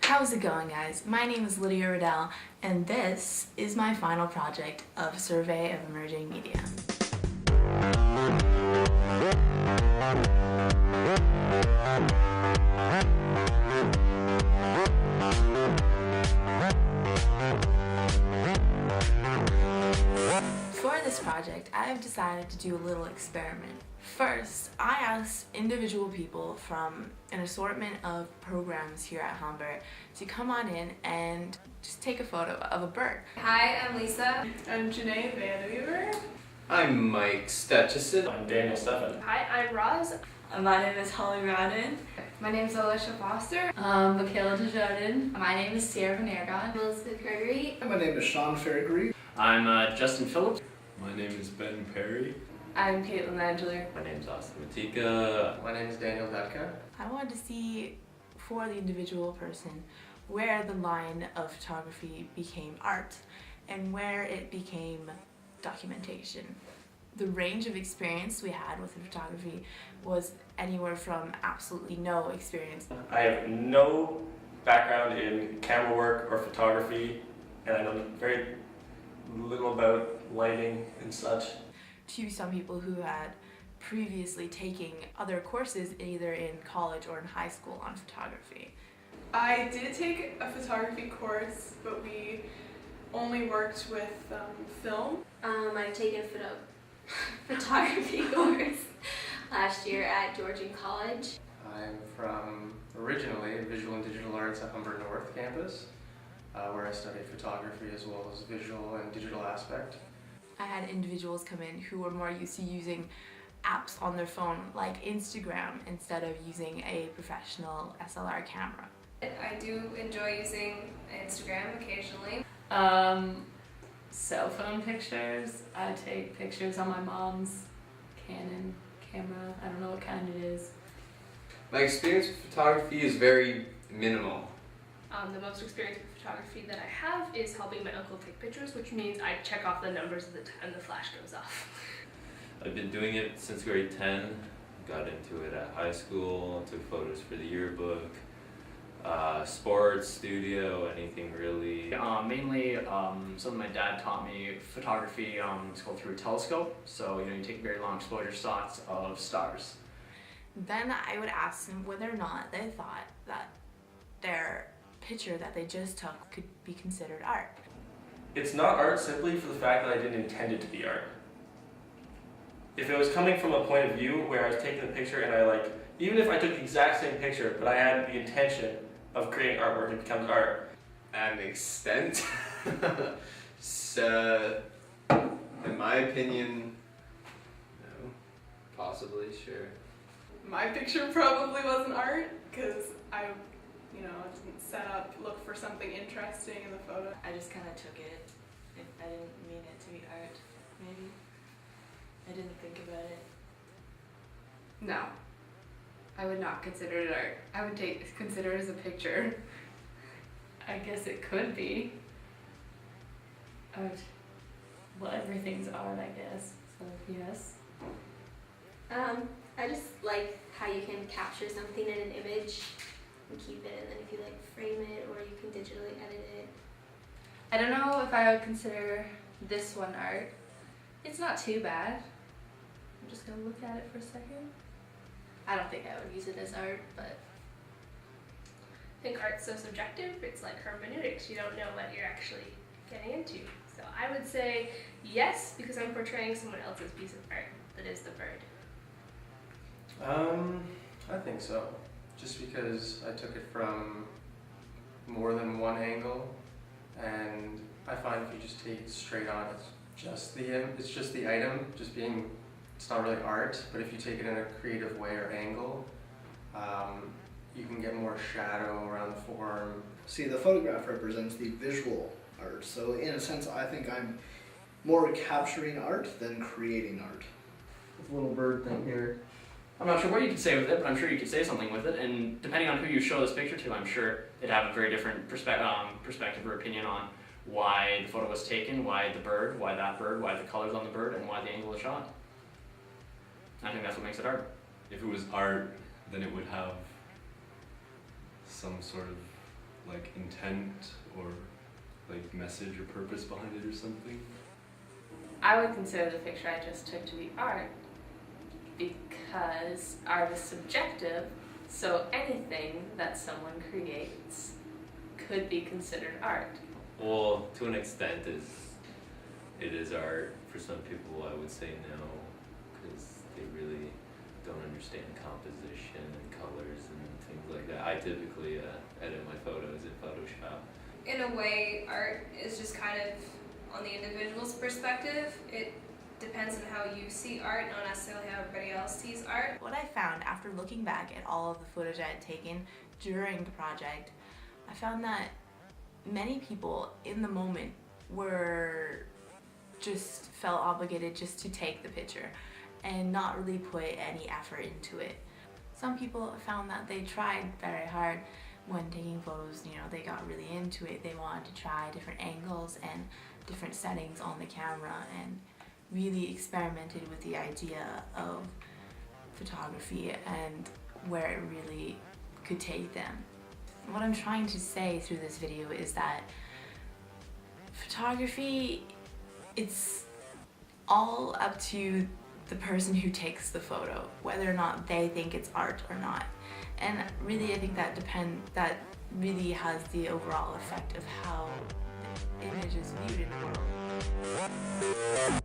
How's it going, guys? My name is Lydia Riddell, and this is my final project of Survey of Emerging Media. For this project, I have decided to do a little experiment. First, I asked individual people from an assortment of programs here at Humbert to come on in and just take a photo of a bird. Hi, I'm Lisa. I'm Janae Vandewever. I'm Mike Stetchison. I'm Daniel Steffen. Hi, I'm Roz. My name is Holly Rodden. My name is Alicia Foster. Michaela Desjardins. My name is Sierra Venergon. I'm Elizabeth Gregory. My name is Sean Fairgrave. I'm Justin Phillips. My name is Ben Perry. I'm Caitlin Angela. My name is Austin Matika. My name is Daniel Dudka. I wanted to see, for the individual person, where the line of photography became art and where it became documentation. The range of experience we had with photography was anywhere from absolutely no experience. I have no background in camera work or photography, and I know very little about lighting and such. To some people who had previously taken other courses either in college or in high school on photography. I did take a photography course, but we only worked with film. I've taken a photography course last year at Georgian College. I'm from originally Visual and Digital Arts at Humbert North campus, where I studied photography as well as visual and digital aspect. I had individuals come in who were more used to using apps on their phone like Instagram instead of using a professional SLR camera. I do enjoy using Instagram occasionally. Cell phone pictures. I take pictures on my mom's Canon camera. I don't know what kind it is. My experience with photography is very minimal. The most experience with photography that I have is helping my uncle take pictures, which means I check off the numbers of the time the flash goes off. I've been doing it since grade 10. Got into it at high school, took photos for the yearbook, sports, studio, anything really. Mainly, something my dad taught me, photography, it's called through a telescope. So, you take very long exposure shots of stars. Then I would ask them whether or not they thought that their picture that they just took could be considered art. It's not art simply for the fact that I didn't intend it to be art. If it was coming from a point of view where I was taking a picture and even if I took the exact same picture, but I had the intention of creating artwork, it becomes art. At an extent. So, in my opinion, no. Possibly, sure. My picture probably wasn't art because I didn't set up, look for something interesting in the photo. I just kind of took it. I didn't mean it to be art, maybe. I didn't think about it. No, I would not consider it art. I would consider it as a picture. I guess it could be art. Well, everything's art, I guess. So yes. I just like how you can capture something in an image and keep it, and then if you frame it or you can digitally edit it. I don't know if I would consider this one art. It's not too bad. I'm just gonna look at it for a second. I don't think I would use it as art, but I think art's so subjective, it's like hermeneutics. You don't know what you're actually getting into. So I would say yes, because I'm portraying someone else's piece of art that is the bird. I think so. Just because I took it from more than one angle, and I find if you just take it straight on, it's just the item, it's not really art. But if you take it in a creative way or angle, you can get more shadow around the form. See, the photograph represents the visual art, so in a sense I think I'm more capturing art than creating art. This little bird thing here. I'm not sure what you could say with it, but I'm sure you could say something with it, and depending on who you show this picture to, I'm sure they'd have a very different perspective or opinion on why the photo was taken, why the bird, why that bird, why the colors on the bird, and why the angle is shot. I think that's what makes it art. If it was art, then it would have some sort of like intent or like message or purpose behind it or something? I would consider the picture I just took to be art because art is subjective, so anything that someone creates could be considered art. Well, to an extent, it is art. For some people, I would say no, because they really don't understand composition and colors and things like that. I typically edit my photos in Photoshop. In a way, art is just kind of on the individual's perspective. It depends on how you see art, not necessarily how everybody else sees art. What I found after looking back at all of the footage I had taken during the project, I found that many people in the moment just felt obligated just to take the picture and not really put any effort into it. Some people found that they tried very hard when taking photos, they got really into it. They wanted to try different angles and different settings on the camera and really experimented with the idea of photography and where it really could take them. What I'm trying to say through this video is that photography, it's all up to the person who takes the photo, whether or not they think it's art or not. And really, I think that really has the overall effect of how the image is viewed in the world.